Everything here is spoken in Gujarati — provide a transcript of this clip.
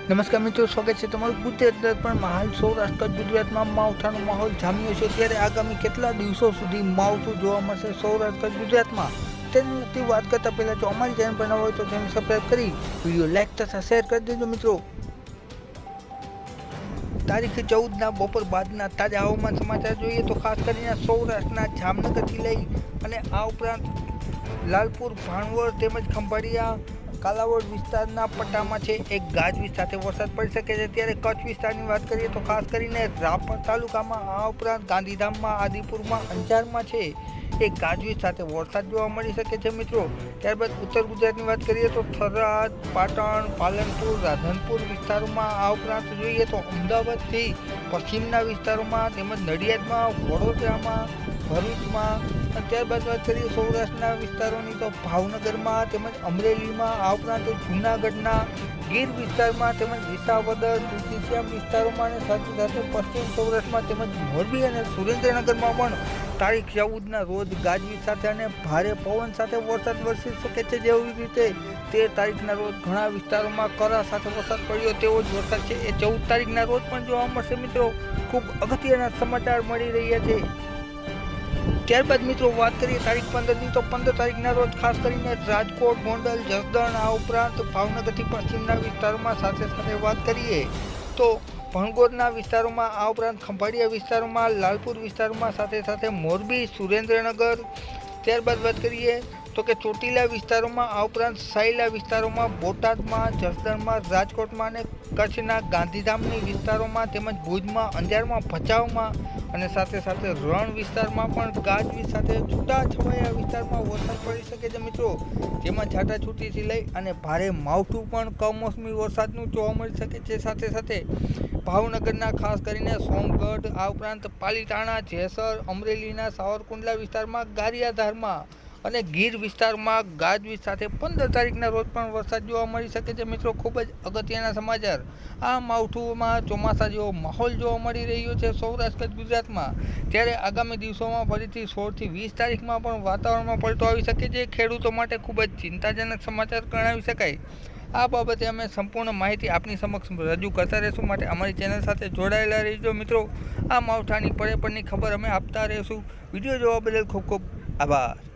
નમસ્કાર મિત્રો, સ્વાગત છે તમારું ગુજરાત દર્પણમાં। હાલ સૌરાષ્ટ્ર ગુજરાતમાં માવઠાનો માહોલ જામ્યો છે, ત્યારે આગામી કેટલા દિવસો સુધી માવઠું જોવા મળશે સૌરાષ્ટ્ર ગુજરાતમાં તેની વાત કરતા પહેલાં જો અમારી ચેનલ પર ન હોય તો ચેનલ સબસ્ક્રાઈબ કરી વિડીયો લાઈક તથા શેર કરી દેજો મિત્રો। તારીખ 14 બપોર બાદના તાજા હવામાન સમાચાર જોઈએ તો ખાસ કરીને સૌરાષ્ટ્રના જામનગરથી લઈ અને આ ઉપરાંત લાલપુર, ભાણવડ તેમજ ખંભાળિયા, કાલાવડ વિસ્તારના પટ્ટામાં છે એક ગાજવીજ સાથે વરસાદ પડી શકે છે। ત્યારે કચ્છ વિસ્તારની વાત કરીએ તો ખાસ કરીને રાપર તાલુકામાં, આ ઉપરાંત ગાંધીધામમાં, આદિપુરમાં, અંજારમાં છે એક ગાજવીજ સાથે વરસાદ જોવા મળી શકે છે મિત્રો। ત્યારબાદ ઉત્તર ગુજરાતની વાત કરીએ તો થરાદ, પાટણ, પાલનપુર, રાધનપુર વિસ્તારોમાં, આ ઉપરાંત જોઈએ તો અમદાવાદથી પશ્ચિમના વિસ્તારોમાં તેમજ નડિયાદમાં, વડોદરામાં, ભરૂચમાં, ત્યારબાદ વાત કરીએ સૌરાષ્ટ્રના વિસ્તારોની તો ભાવનગરમાં તેમજ અમરેલીમાં, આ ઉપરાંત જૂનાગઢના ગીર વિસ્તારમાં તેમજ વિસાવદર, તુલસીશ્યામ વિસ્તારોમાં અને સાથે સાથે પશ્ચિમ સૌરાષ્ટ્રમાં તેમજ મોરબી અને સુરેન્દ્રનગરમાં પણ તારીખ 14ના રોજ ગાજવીજ સાથે અને ભારે પવન સાથે વરસાદ વરસી શકે છે। જેવી રીતે 13 તારીખના રોજ ઘણા વિસ્તારોમાં કરા સાથે વરસાદ પડ્યો તેવો જ વરસાદ છે એ 14 તારીખના રોજ પણ જોવા મળશે મિત્રો। ખૂબ અગત્યના સમાચાર મળી રહ્યા છે। ત્યારબાદ મિત્રો વાત કરીએ તારીખ 15ની તો 15 તારીખના રોજ ખાસ કરીને રાજકોટ, ગોંડલ, જસદણ, આ ઉપરાંત ભાવનગરથી પશ્ચિમના વિસ્તારોમાં, સાથે સાથે વાત કરીએ તો ભણગોરના વિસ્તારોમાં, આ ઉપરાંત ખંભાળિયા વિસ્તારોમાં, લાલપુર વિસ્તારોમાં, સાથે સાથે મોરબી, સુરેન્દ્રનગર, ત્યારબાદ વાત કરીએ તો કે ચોટીલા વિસ્તારોમાં, આ ઉપરાંત સાયલા વિસ્તારોમાં, બોટાદમાં, જસદણમાં, રાજકોટમાં અને કચ્છના ગાંધીધામની વિસ્તારોમાં તેમજ ભુજમાં, અંજારમાં, ભચાઉમાં અને સાથે સાથે રણ વિસ્તારમાં પણ ગાજવીજ સાથે છૂટાછવાયા વિસ્તારમાં વરસાદ પડી શકે છે મિત્રો। જેમાં છાટાછૂટીથી લઈ અને ભારે માવઠું પણ કમોસમી વરસાદનું જોવા મળી શકે છે। સાથે સાથે ભાવનગરના ખાસ કરીને સોનગઢ, આ ઉપરાંત પાલીતાણા, જેસર, અમરેલીના સાવરકુંડલા વિસ્તારમાં, ગારિયાધારમાં અને ગીર વિસ્તારમાં ગાજવીજ સાથે 15 તારીખના રોજ પણ વરસાદ જોવા મળી શકે છે મિત્રો। ખૂબ જ અગત્યના સમાચાર। આ માવઠુંમાં ચોમાસા જેવો માહોલ જોવા મળી રહ્યો છે સૌરાષ્ટ્ર ગુજરાતમાં। ત્યારે આગામી દિવસોમાં ફરીથી 16થી 20 તારીખમાં પણ વાતાવરણમાં પલટો આવી શકે છે। ખેડૂતો માટે ખૂબ જ ચિંતાજનક સમાચાર ગણાવી શકાય। આ બાબતે અમે સંપૂર્ણ માહિતી આપની સમક્ષ રજૂ કરતા રહીશું, માટે અમારી ચેનલ સાથે જોડાયેલા રહેજો મિત્રો। આ માવઠાની પળે પળની ખબર અમે આપતા રહીશું। વિડીયો જોવા બદલ ખૂબ ખૂબ આભાર।